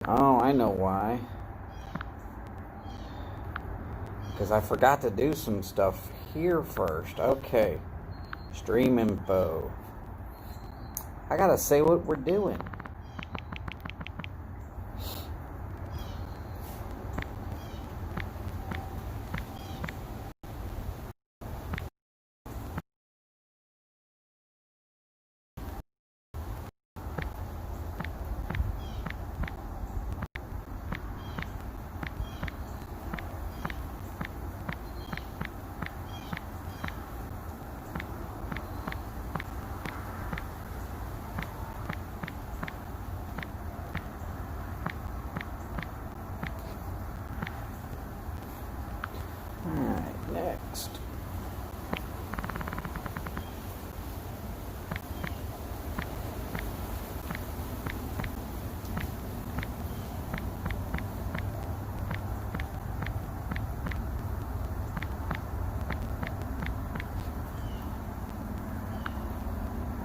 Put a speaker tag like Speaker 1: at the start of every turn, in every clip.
Speaker 1: Oh, I know why. Because I forgot to do some stuff here first. Okay. Stream info. I gotta say what we're doing. Alright, next.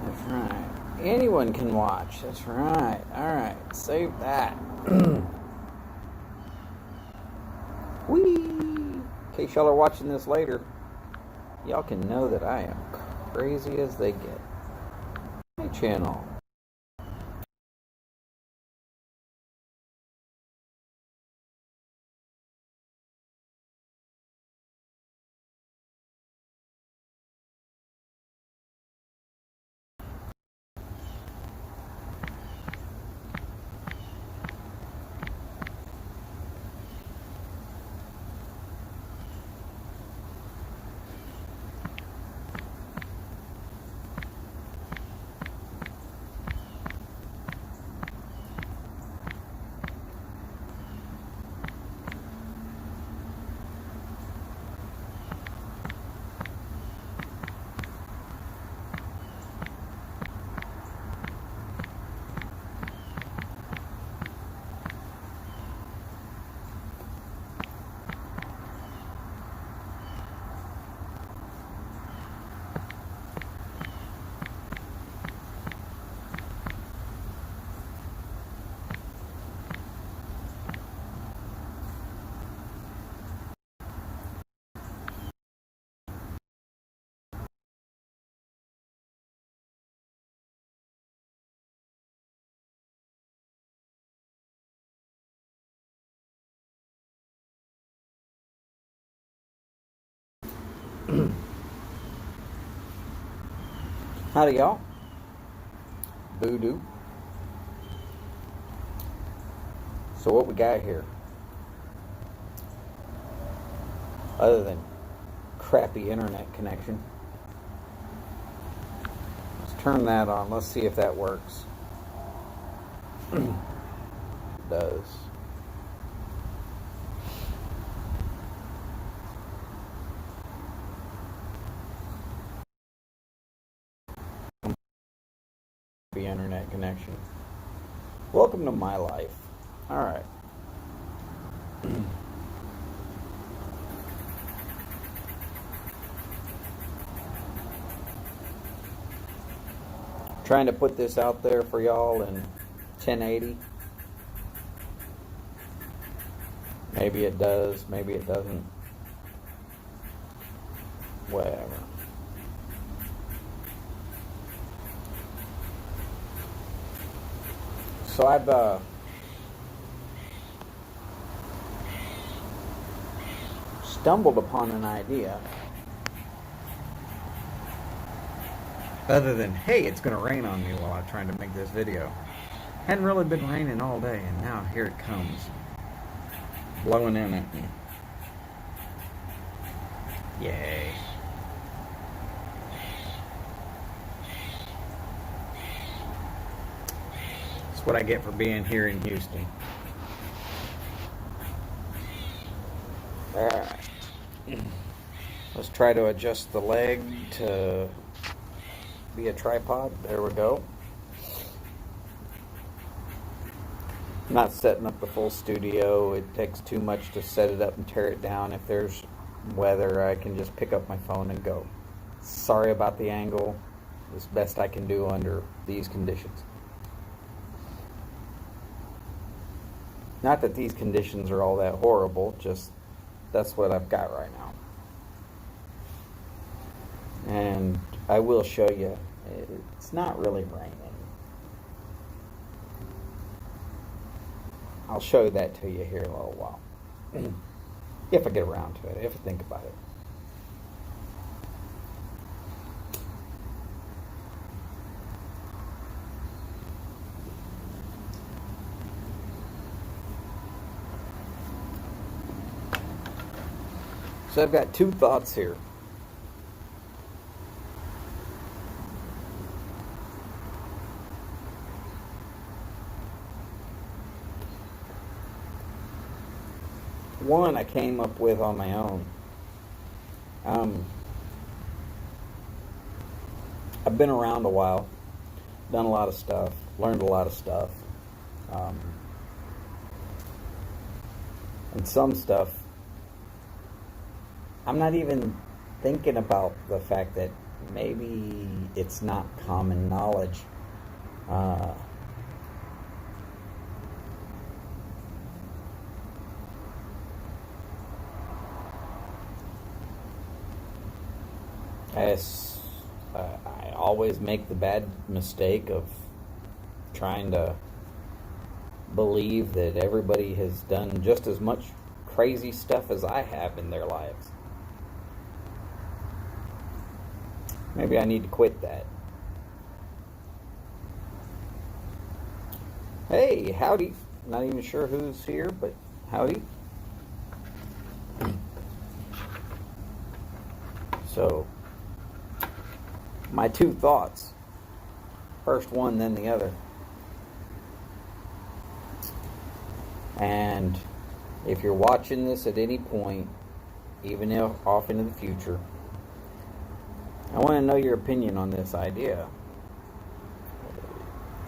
Speaker 1: That's right. Anyone can watch. That's right. Alright, save that. Whee! In case y'all are watching this later, y'all can know that I am crazy as they get. My channel. Howdy, y'all. Voodoo. So what we got here? Other than crappy internet connection. Let's turn that on. Let's see if that works. It does. The internet connection. Welcome to my life. All right. Trying to put this out there for y'all in 1080. Maybe it does, maybe it doesn't. Whatever. So I've stumbled upon an idea. Other than, hey, it's going to rain on me while I'm trying to make this video. Hadn't really been raining all day, and now here it comes. Blowing in at me. Yay. That's what I get for being here in Houston. Alright. Let's try to adjust the leg to be a tripod. There we go. I'm not setting up the full studio. It takes too much to set it up and tear it down. If there's weather, I can just pick up my phone and go. Sorry about the angle. It's best I can do under these conditions. Not that these conditions are all that horrible, just that's what I've got right now. And I will show you, it's not really raining. I'll show that to you here in a little while. If I get around to it, if I think about it. So I've got two thoughts here. One I came up with on my own. I've been around a while, done a lot of stuff, learned a lot of stuff. And some stuff, I'm not even thinking about the fact that maybe it's not common knowledge. I always make the bad mistake of trying to believe that everybody has done just as much crazy stuff as I have in their lives. Maybe I need to quit that. Hey, howdy. Not even sure who's here, but howdy. So, my two thoughts. First one, then the other. And if you're watching this at any point, even if off into the future, I want to know your opinion on this idea.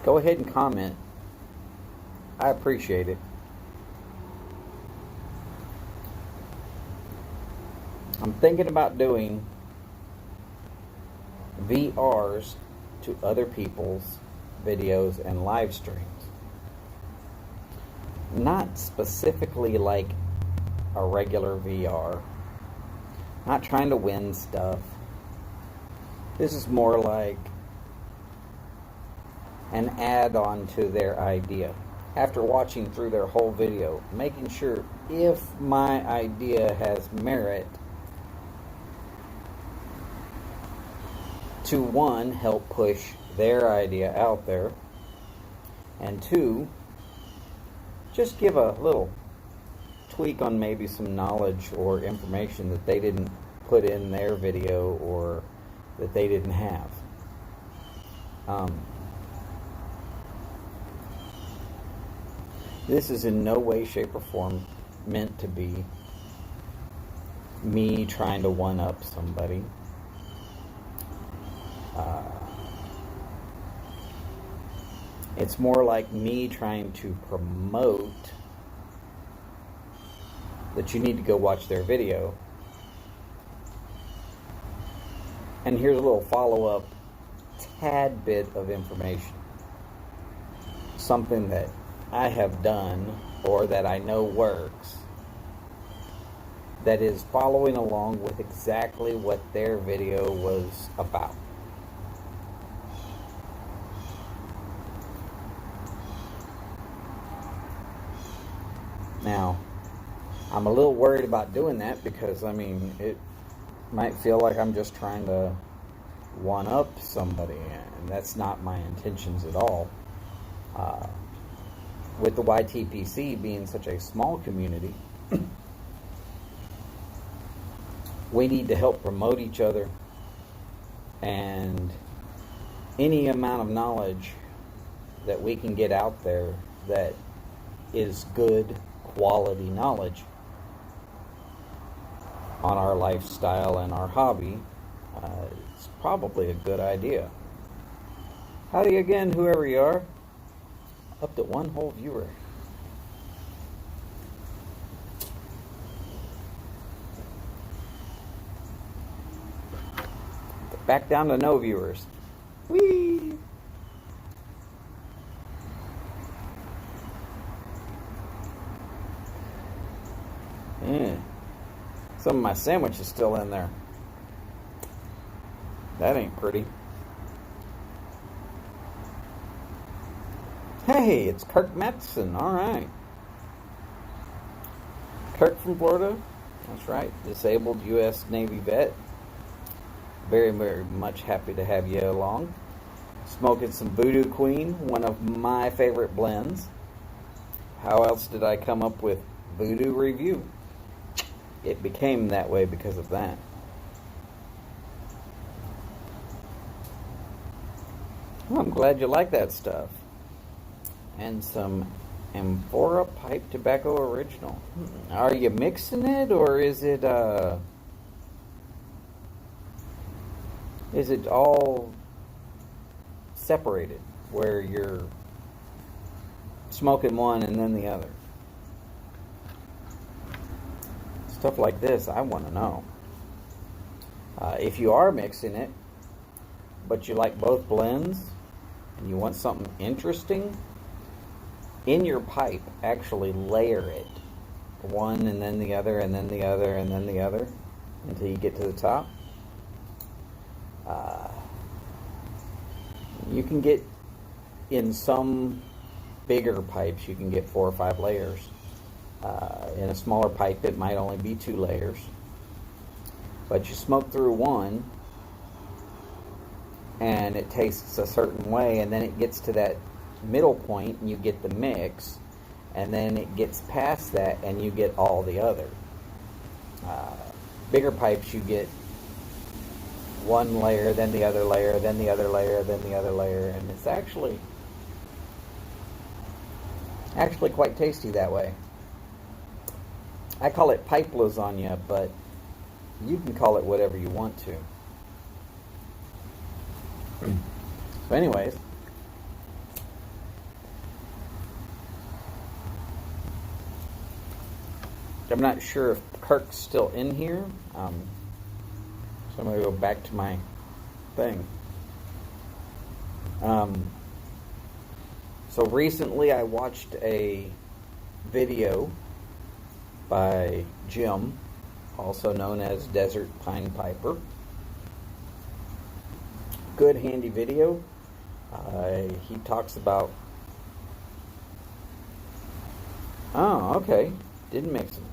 Speaker 1: Go ahead and comment. I appreciate it. I'm thinking about doing VRs to other people's videos and live streams. Not specifically like a regular VR. Not trying to win stuff. This is more like an add-on to their idea. After watching through their whole video, making sure if my idea has merit to, one, help push their idea out there, and two, just give a little tweak on maybe some knowledge or information that they didn't put in their video or that they didn't have. This is in no way, shape, or form meant to be me trying to one-up somebody. It's more like me trying to promote that you need to go watch their video. And here's a little follow-up tad bit of information. Something that I have done or that I know works that is following along with exactly what their video was about. Now, I'm a little worried about doing that because, I mean, it might feel like I'm just trying to one-up somebody, and that's not my intentions at all. With the YTPC being such a small community, we need to help promote each other, and any amount of knowledge that we can get out there that is good quality knowledge on our lifestyle and our hobby, it's probably a good idea. Howdy again, whoever you are. Up to one whole viewer. Back down to no viewers. Whee! Some of my sandwich is still in there. That ain't pretty. Hey, it's Kirk Madison. All right. Kirk from Florida. That's right. Disabled U.S. Navy vet. Very, very much happy to have you along. Smoking some Voodoo Queen, one of my favorite blends. How else did I come up with Voodoo Review? It became that way because of that. Well, I'm glad you like that stuff. And some Amphora Pipe Tobacco Original. Are you mixing it, or is it all separated where you're smoking one and then the other? Stuff like this, I want to know. If you are mixing it, but you like both blends, and you want something interesting, in your pipe, actually layer it. One and then the other and then the other and then the other until you get to the top. You can get, in some bigger pipes, you can get 4 or 5 layers. In a smaller pipe, it might only be 2 layers. But you smoke through one, and it tastes a certain way, and then it gets to that middle point, and you get the mix, and then it gets past that, and you get all the other. Bigger pipes, you get one layer, then the other layer, then the other layer, then the other layer, and it's actually quite tasty that way. I call it pipe lasagna, but you can call it whatever you want to. So anyways, I'm not sure if Kirk's still in here. So I'm going to go back to my thing. So recently I watched a video by Jim, also known as Desert Pine Piper. Good, handy video. He talks about... Oh, okay. Didn't mix them.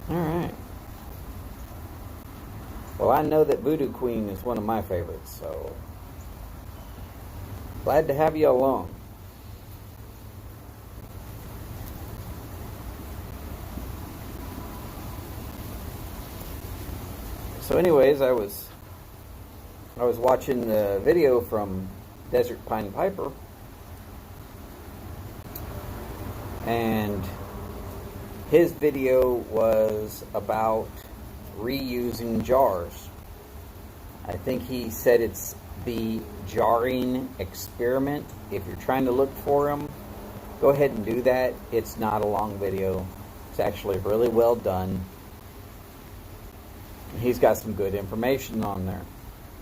Speaker 1: Alright. Well, I know that Voodoo Queen is one of my favorites, so... glad to have you along. So anyways, I was watching the video from Desert Pine Piper, and his video was about reusing jars. I think he said it's the jarring experiment. If you're trying to look for them, go ahead and do that. It's not a long video. It's actually really well done. He's got some good information on there.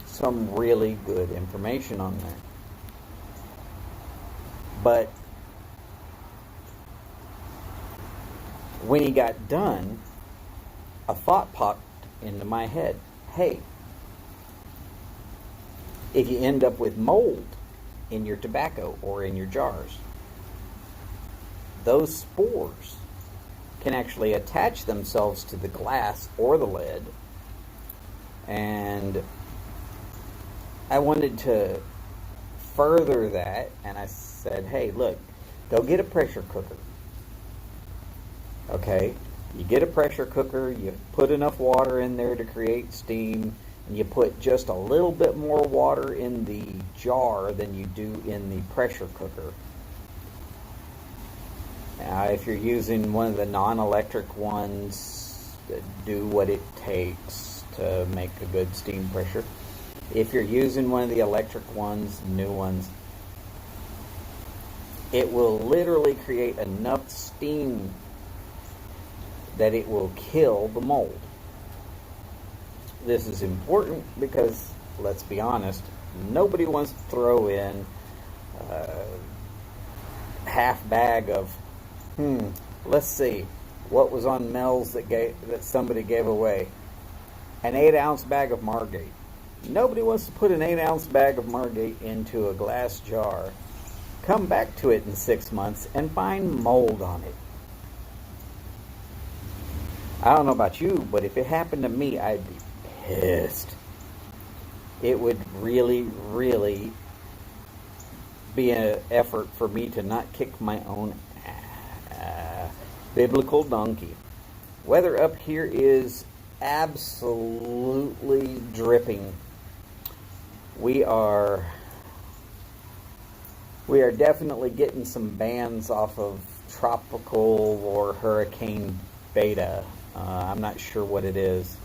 Speaker 1: Some really good information on there. But when he got done, a thought popped into my head. Hey, if you end up with mold in your tobacco or in your jars, those spores can actually attach themselves to the glass or the lead. And I wanted to further that, and I said, hey, look, go get a pressure cooker. Okay? You get a pressure cooker, you put enough water in there to create steam, and you put just a little bit more water in the jar than you do in the pressure cooker. Now, if you're using one of the non-electric ones, do what it takes to make a good steam pressure. If you're using one of the electric ones, new ones, it will literally create enough steam that it will kill the mold. This is important because, let's be honest, nobody wants to throw in a half bag of, let's see, What was on Mel's that somebody gave away? An 8-ounce bag of Margate. Nobody wants to put an 8-ounce bag of Margate into a glass jar, come back to it in 6 months, and find mold on it. I don't know about you, but if it happened to me, I'd be pissed. It would really, really be an effort for me to not kick my own biblical donkey. Weather up here is absolutely dripping. We are definitely getting some bands off of tropical or hurricane beta. I'm not sure what it is.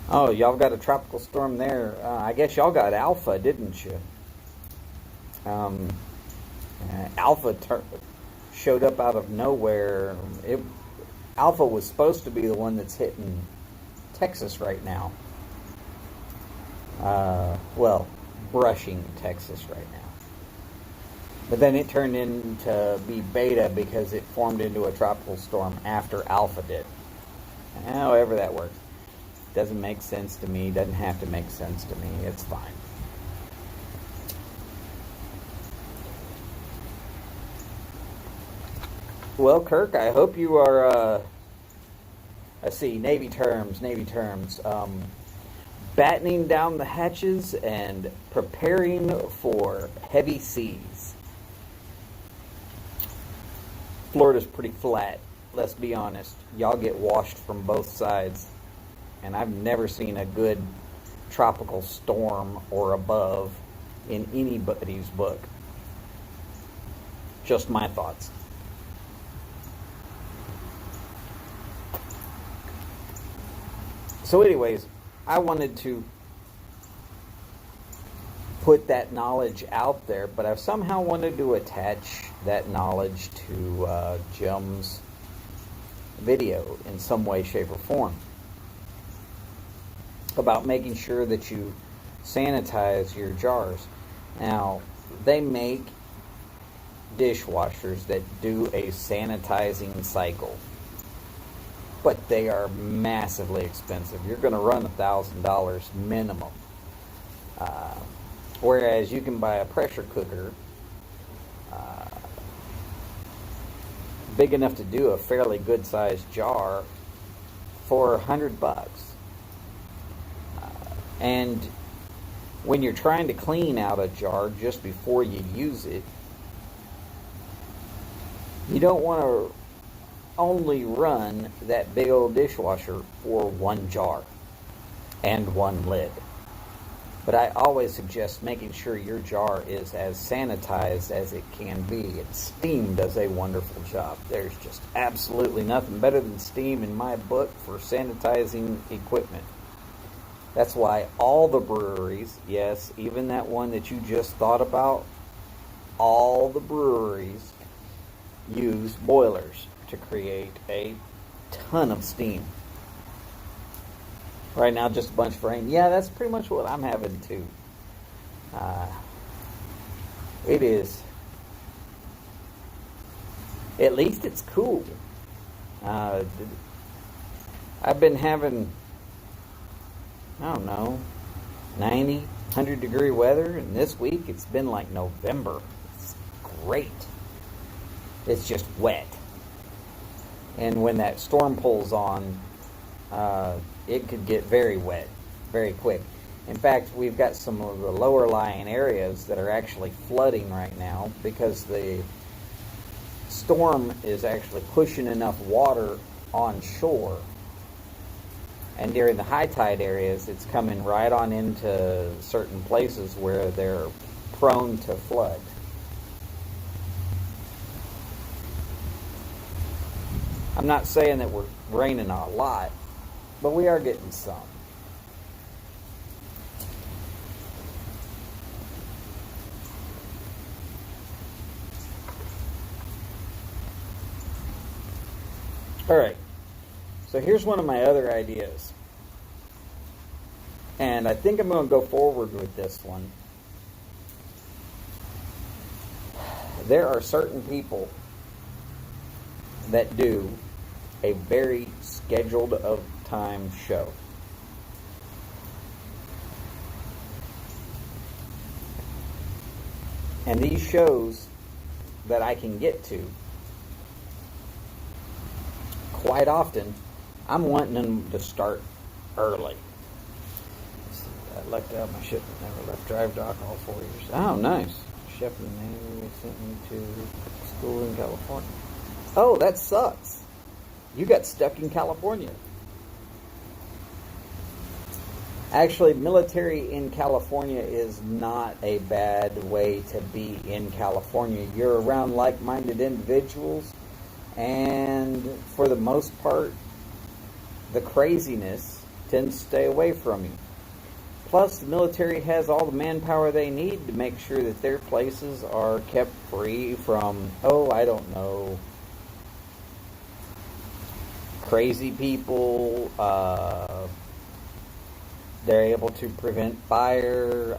Speaker 1: Oh, y'all got a tropical storm there. I guess y'all got Alpha, didn't you? Alpha showed up out of nowhere. Alpha was supposed to be the one that's hitting Texas right now. Well, brushing Texas right now. But then it turned into be beta because it formed into a tropical storm after Alpha did. However that works. Doesn't make sense to me. Doesn't have to make sense to me. It's fine. Well, Kirk, I hope you are, let's see, Navy terms. Battening down the hatches and preparing for heavy seas. Florida's pretty flat, let's be honest. Y'all get washed from both sides. And I've never seen a good tropical storm or above in anybody's book. Just my thoughts. So anyways, I wanted to put that knowledge out there, but I've somehow wanted to attach that knowledge to Jim's video in some way, shape, or form about making sure that you sanitize your jars. Now, they make dishwashers that do a sanitizing cycle, but they are massively expensive. You're going to run $1,000 minimum. Whereas you can buy a pressure cooker big enough to do a fairly good sized jar for $100. And when you're trying to clean out a jar just before you use it, you don't want to only run that big old dishwasher for one jar and one lid. But I always suggest making sure your jar is as sanitized as it can be. And steam does a wonderful job. There's just absolutely nothing better than steam in my book for sanitizing equipment. That's why all the breweries, yes, even that one that you just thought about, all the breweries use boilers to create a ton of steam. Right now, just a bunch of rain. Yeah, that's pretty much what I'm having too. It is. At least it's cool. I've been having, I don't know, 90, 100 degree weather, and this week it's been like November. It's great. It's just wet. And when that storm pulls on, it could get very wet very quick. In fact, we've got some of the lower lying areas that are actually flooding right now because the storm is actually pushing enough water on shore. And during the high tide areas, it's coming right on into certain places where they're prone to flood. I'm not saying that we're raining a lot, but we are getting some. All right. So here's one of my other ideas. And I think I'm going to go forward with this one. There are certain people that do a very scheduled of time show. And these shows that I can get to, quite often, I'm wanting them to start early. I lucked out my shipment. Never left drive dock all 4 years. Oh, nice. Shepard Navy sent me to school in California. Oh, that sucks. You got stuck in California. Actually, military in California is not a bad way to be in California. You're around like-minded individuals, and for the most part, the craziness tends to stay away from you. Plus, the military has all the manpower they need to make sure that their places are kept free from, crazy people. They're able to prevent fire.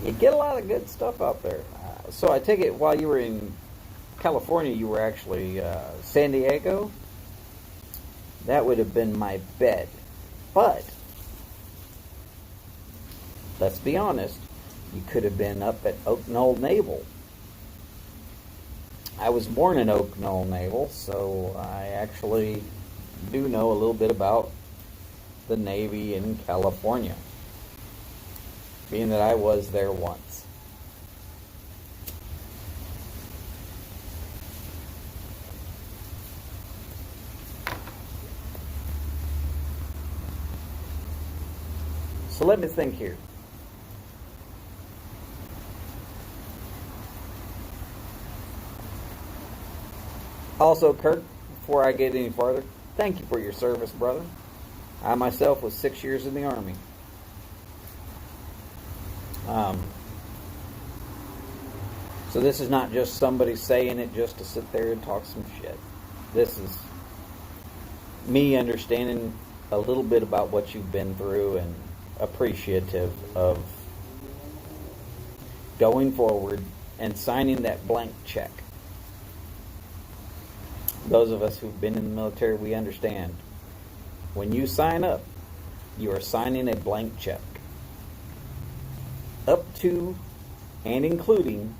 Speaker 1: You get a lot of good stuff out there. So I take it while you were in California, you were actually San Diego? That would have been my bet. But, let's be honest, you could have been up at Oak Knoll Naval. I was born in Oak Knoll Naval, so I actually do know a little bit about the Navy in California, being that I was there once. So let me think here. Also, Kirk, before I get any farther, thank you for your service, brother. I myself was 6 years in the Army. So this is not just somebody saying it just to sit there and talk some shit. This is me understanding a little bit about what you've been through and appreciative of going forward and signing that blank check. Those of us who've been in the military, we understand. When you sign up, you are signing a blank check. Up to and including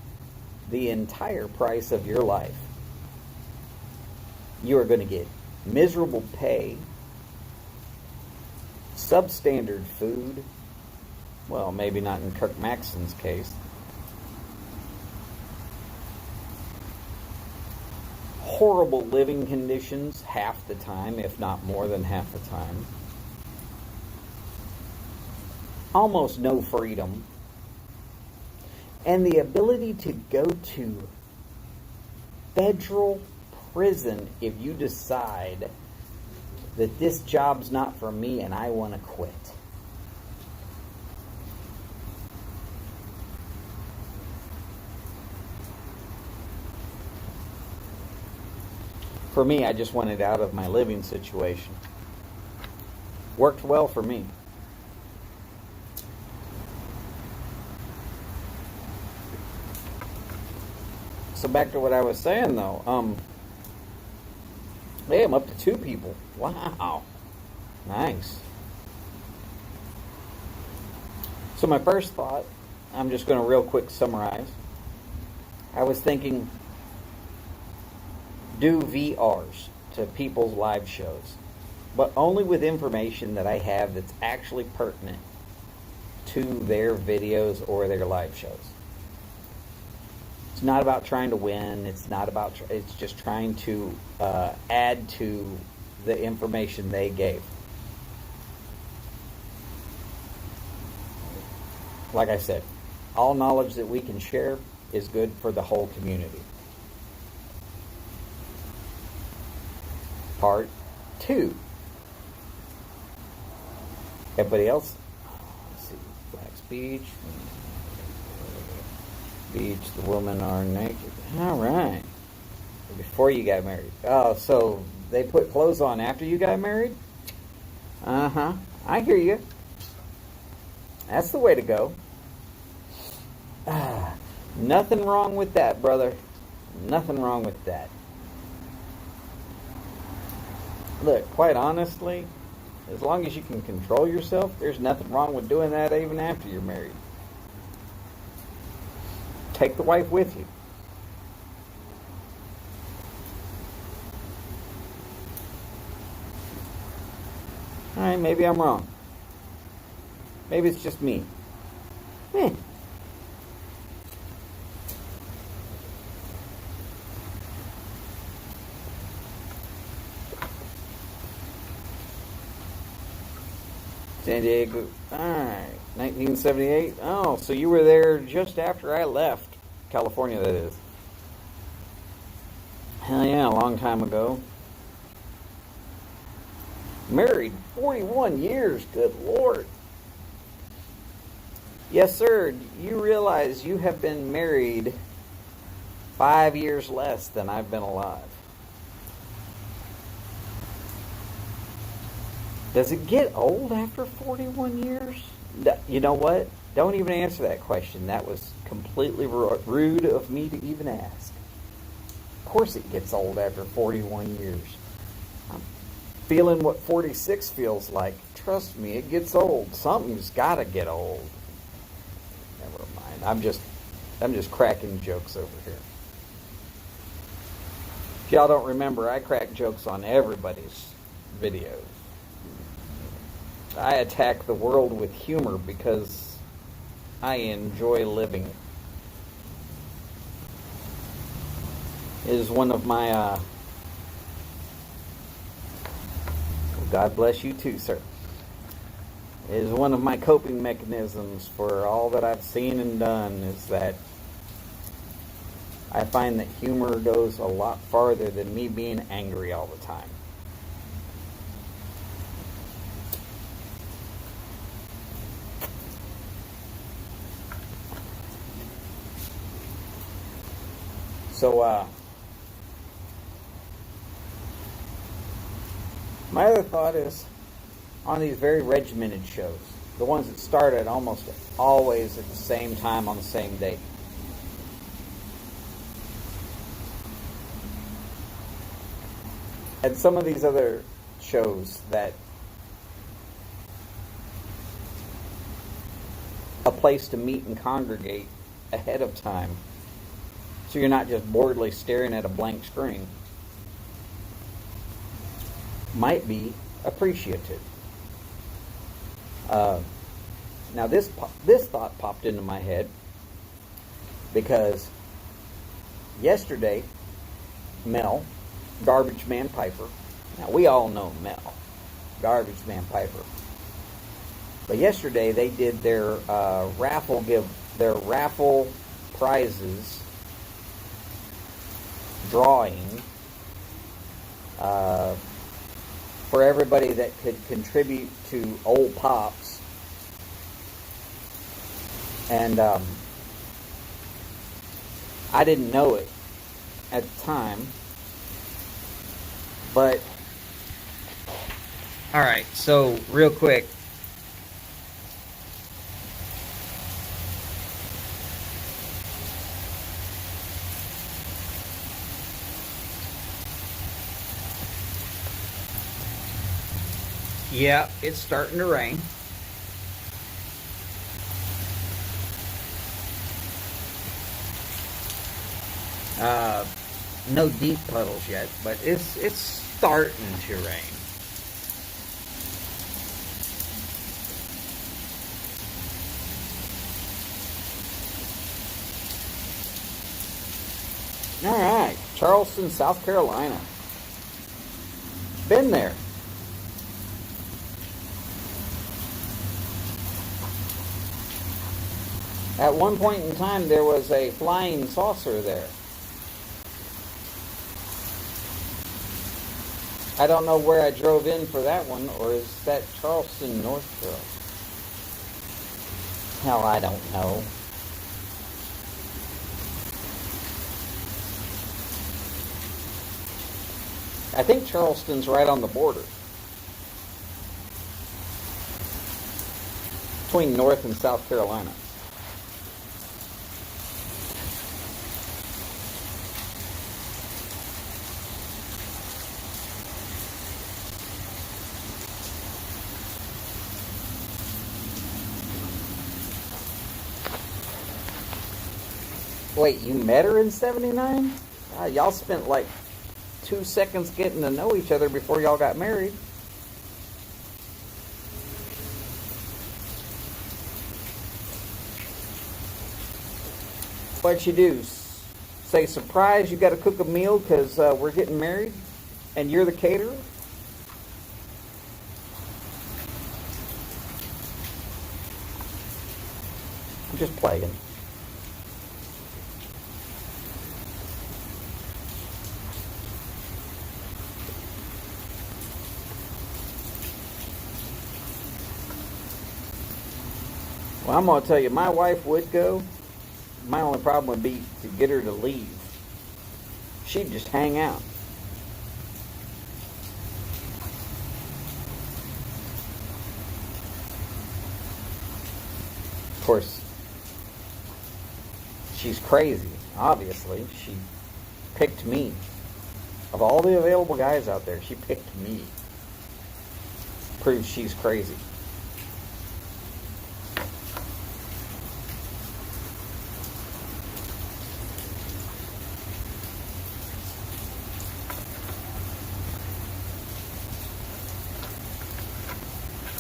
Speaker 1: the entire price of your life. You are going to get miserable pay, substandard food, well, maybe not in Kirk Maxwell's case, horrible living conditions half the time, if not more than half the time, almost no freedom, and the ability to go to federal prison if you decide that this job's not for me and I want to quit. For me, I just wanted out of my living situation. Worked well for me. So back to what I was saying, though. Hey, I'm up to 2 people. Wow. Nice. So my first thought, I'm just going to real quick summarize. I was thinking, do VRs to people's live shows, but only with information that I have that's actually pertinent to their videos or their live shows. It's not about trying to win. It's just trying to add to the information they gave. Like I said, all knowledge that we can share is good for the whole community. Part 2. Everybody else? Let's see. Black's Beach. Beach, the women are naked. All right. Before you got married. Oh, so they put clothes on after you got married? Uh-huh. I hear you. That's the way to go. Nothing wrong with that, brother. Nothing wrong with that. Look, quite honestly, as long as you can control yourself, there's nothing wrong with doing that even after you're married. Take the wife with you. Alright, maybe I'm wrong. Maybe it's just me. Eh. San Diego. Alright. 1978. Oh, so you were there just after I left California, that is. Hell yeah, a long time ago. Married 41 years, good Lord. Yes, sir, you realize you have been married 5 years less than I've been alive. Does it get old after 41 years? You know what? Don't even answer that question. That was completely rude of me to even ask. Of course it gets old after 41 years. I'm feeling what 46 feels like. Trust me, it gets old. Something's got to get old. Never mind. I'm just cracking jokes over here. If y'all don't remember, I crack jokes on everybody's videos. I attack the world with humor because I enjoy living. It is one of my, God bless you too, sir. It is one of my coping mechanisms for all that I've seen and done is that I find that humor goes a lot farther than me being angry all the time. So, my other thought is on these very regimented shows, the ones that started almost always at the same time on the same date. And some of these other shows that a place to meet and congregate ahead of time, so you're not just boredly staring at a blank screen, might be appreciated. Now this thought popped into my head because yesterday, Mel, Garbage Man Piper, now we all know Mel, Garbage Man Piper, but yesterday they did their raffle prizes drawing for everybody that could contribute to Old Pops. And I didn't know it at the time, but alright, so real quick, yeah, it's starting to rain. No deep puddles yet, but it's starting to rain. All right, Charleston, South Carolina. Been there. At one point in time, there was a flying saucer there. I don't know where I drove in for that one, or is that Charleston, North Carolina? Hell, I don't know. I think Charleston's right on the border between North and South Carolina. Wait, you met her in 79? Y'all spent like 2 seconds getting to know each other before y'all got married. What'd she do? Say, surprise, you got to cook a meal because we're getting married and you're the caterer? I'm just playing. Well, I'm going to tell you, my wife would go. My only problem would be to get her to leave. She'd just hang out. Of course, she's crazy, obviously. She picked me. Of all the available guys out there, she picked me. Proves she's crazy.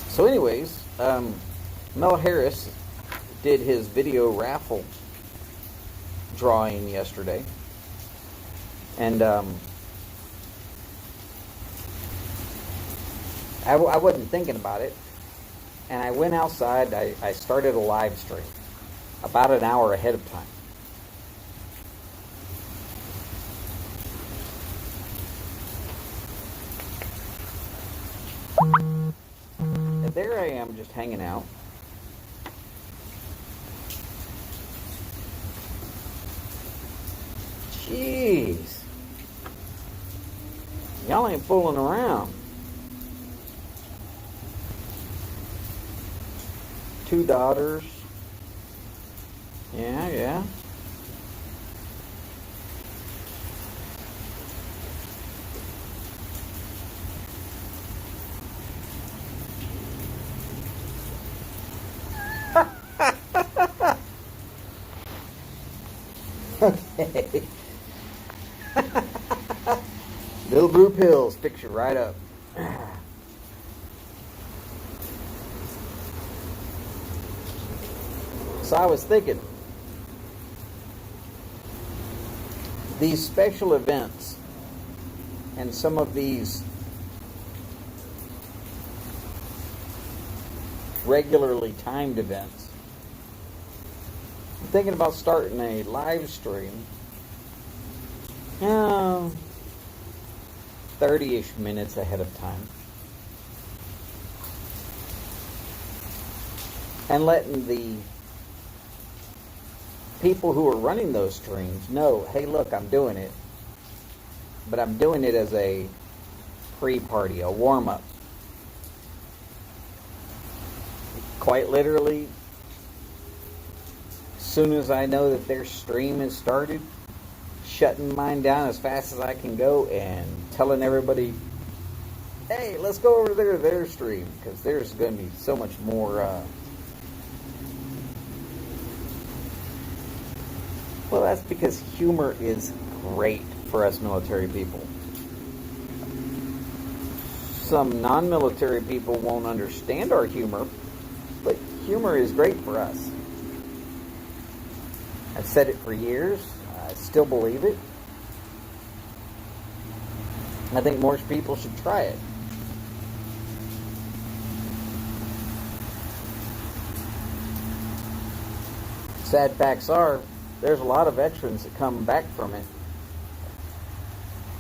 Speaker 1: So anyways, Mel Harris did his video raffle drawing yesterday. And I wasn't thinking about it. And I went outside. I started a live stream about an hour ahead of time. And there I am just hanging out. Jeez. Y'all ain't fooling around. 2 daughters. Yeah. Okay. Little Blue Pills picture right up. So I was thinking, these special events and some of these regularly timed events, I'm thinking about starting a live stream, 30-ish minutes ahead of time, and letting the people who are running those streams know, hey, look, I'm doing it, but I'm doing it as a pre-party, a warm-up. Quite literally, as soon as I know that their stream has started, shutting mine down as fast as I can go and telling everybody, hey, let's go over there to their stream, because there's going to be so much more. Well, that's because humor is great for us military people. Some non-military people won't understand our humor, but humor is great for us. I've said it for years. I still believe it. I think more people should try it. Sad facts are, there's a lot of veterans that come back from it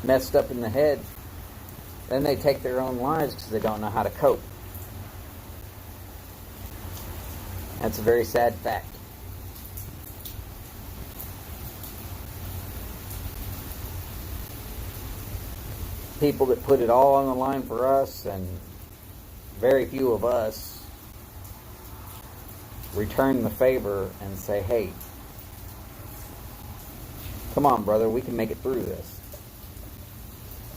Speaker 1: messed up in the head. Then they take their own lives because they don't know how to cope. That's a very sad fact. People that put it all on the line for us, and very few of us return the favor and say, hey, come on, brother, we can make it through this.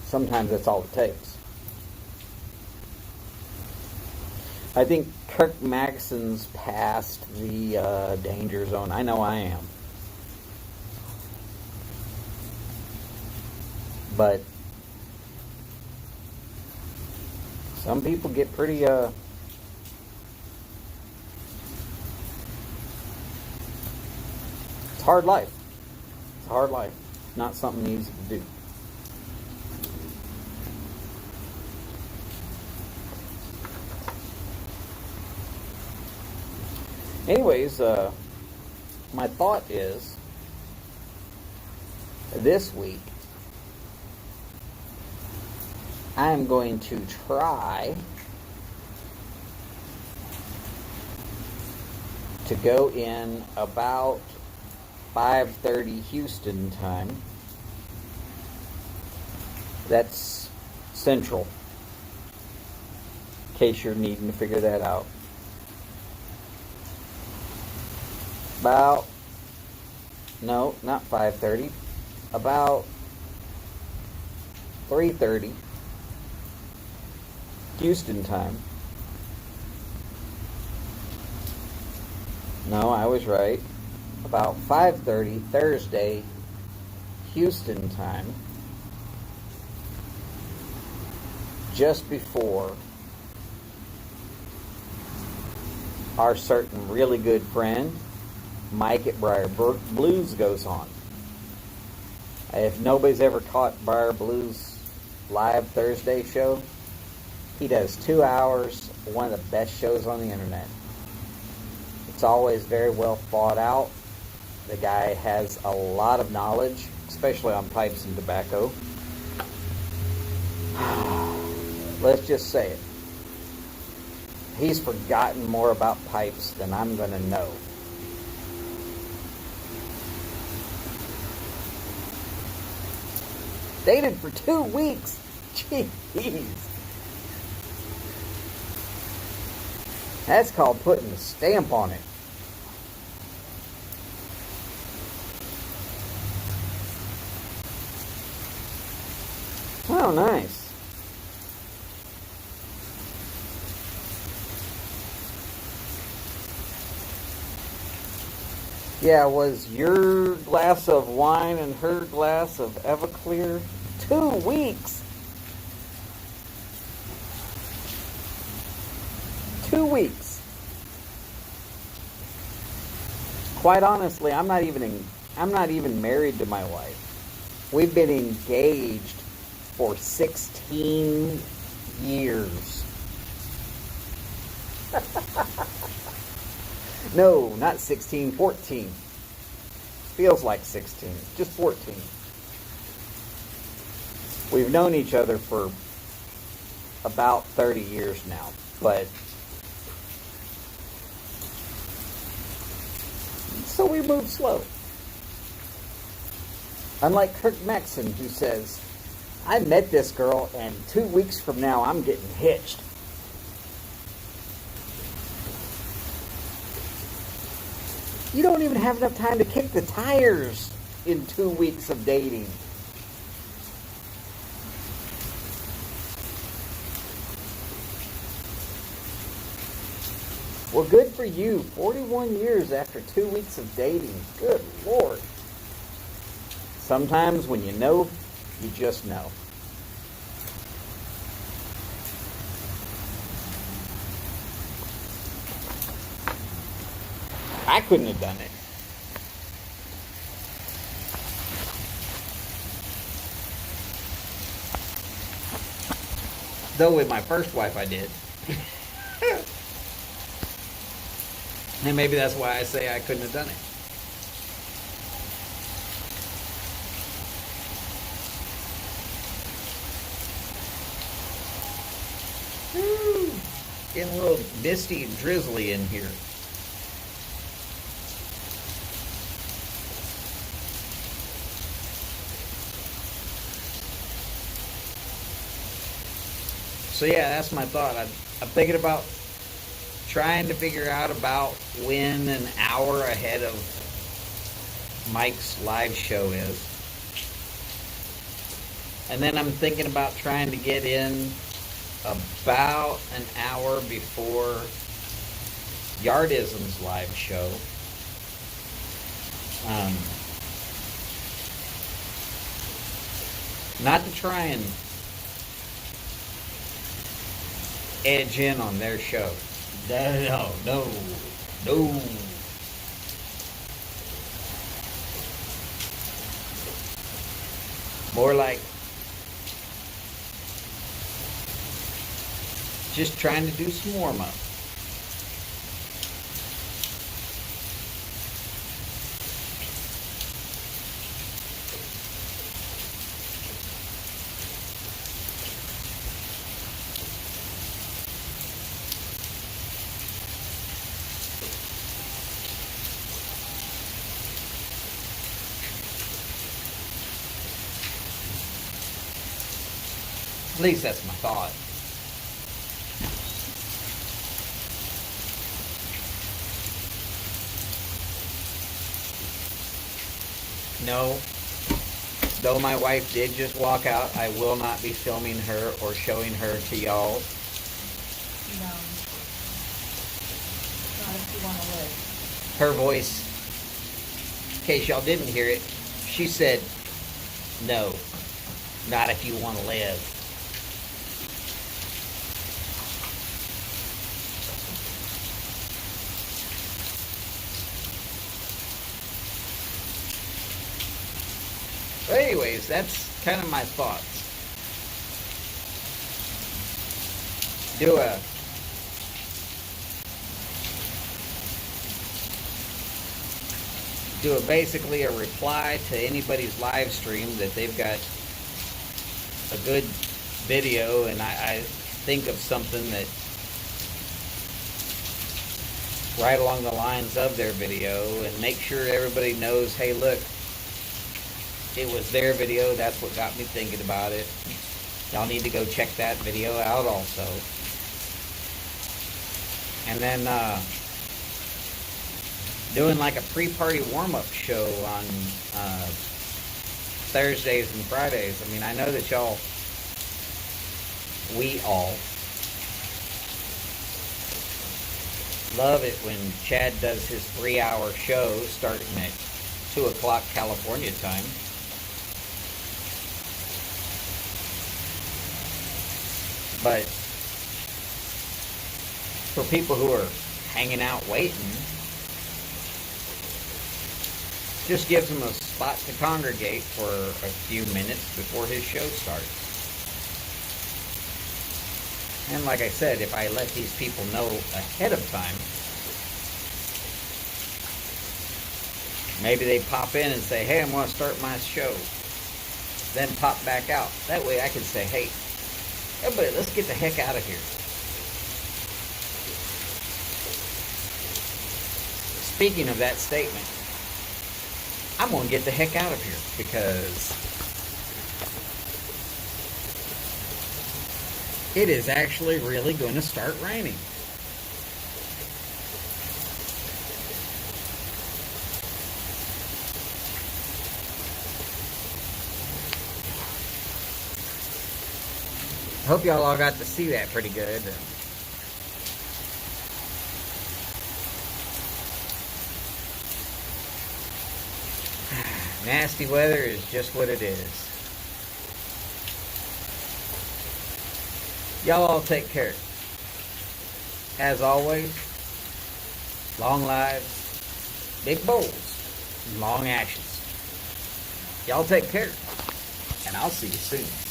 Speaker 1: Sometimes that's all it takes. I think Kirk Madison's past the danger zone. I know I am. But some people get pretty it's hard life. It's a hard life. Not something easy to do. Anyways, my thought is this week I am going to try to go in about 5:30 Houston time. That's Central, in case you're needing to figure that out. No, not 5:30, about 3:30 Houston time. No, I was right. About 5:30 Thursday Houston time, just before our certain really good friend Mike at Briar Blues goes on. If nobody's ever caught Briar Blues live Thursday show, he does 2 hours, one of the best shows on the internet. It's always very well thought out. The guy has a lot of knowledge, especially on pipes and tobacco. Let's just say it. He's forgotten more about pipes than I'm going to know. Dated for 2 weeks. Jeez. That's called putting a stamp on it. Oh, nice. Yeah, was your glass of wine and her glass of Everclear 2 weeks? 2 weeks. Quite honestly, I'm not even married to my wife. We've been engaged for 16 years. No, not 16, 14. Feels like 16, just 14. We've known each other for about 30 years now, but so we move slow. Unlike Kirk Maxwell, who says, I met this girl and 2 weeks from now I'm getting hitched. You don't even have enough time to kick the tires in 2 weeks of dating. Well, good for you. 41 years after 2 weeks of dating. Good Lord. Sometimes when you know, you just know. I couldn't have done it. Though with my first wife I did. And maybe that's why I say I couldn't have done it. Getting a little misty and drizzly in here. So yeah, that's my thought. I'm thinking about trying to figure out about when an hour ahead of Mike's live show is. And then I'm thinking about trying to get in about an hour before Yardism's live show. Not to try and edge in on their show. No, no, no. More like just trying to do some warm-up. At least that's my thought. No, though my wife did just walk out, I will not be filming her or showing her to y'all.
Speaker 2: No. Not if you want to live.
Speaker 1: Her voice, in case y'all didn't hear it, she said, no, not if you want to live. But anyways, that's kind of my thoughts. Do basically a reply to anybody's live stream that they've got a good video, and I think of something that right along the lines of their video, and make sure everybody knows, hey, look, it was their video. That's what got me thinking about it. Y'all need to go check that video out also. And then doing like a pre-party warm-up show on Thursdays and Fridays. I mean, I know that we all love it when Chad does his 3-hour show starting at 2 o'clock California time. But for people who are hanging out waiting, just gives them a spot to congregate for a few minutes before his show starts. And like I said, if I let these people know ahead of time, maybe they pop in and say, hey, I'm going to start my show. Then pop back out. That way I can say, hey, everybody, let's get the heck out of here. Speaking of that statement, I'm going to get the heck out of here because it is actually really going to start raining. I hope y'all all got to see that pretty good. Nasty weather is just what it is. Y'all all take care. As always, long lives, big bowls, and long ashes. Y'all take care, and I'll see you soon.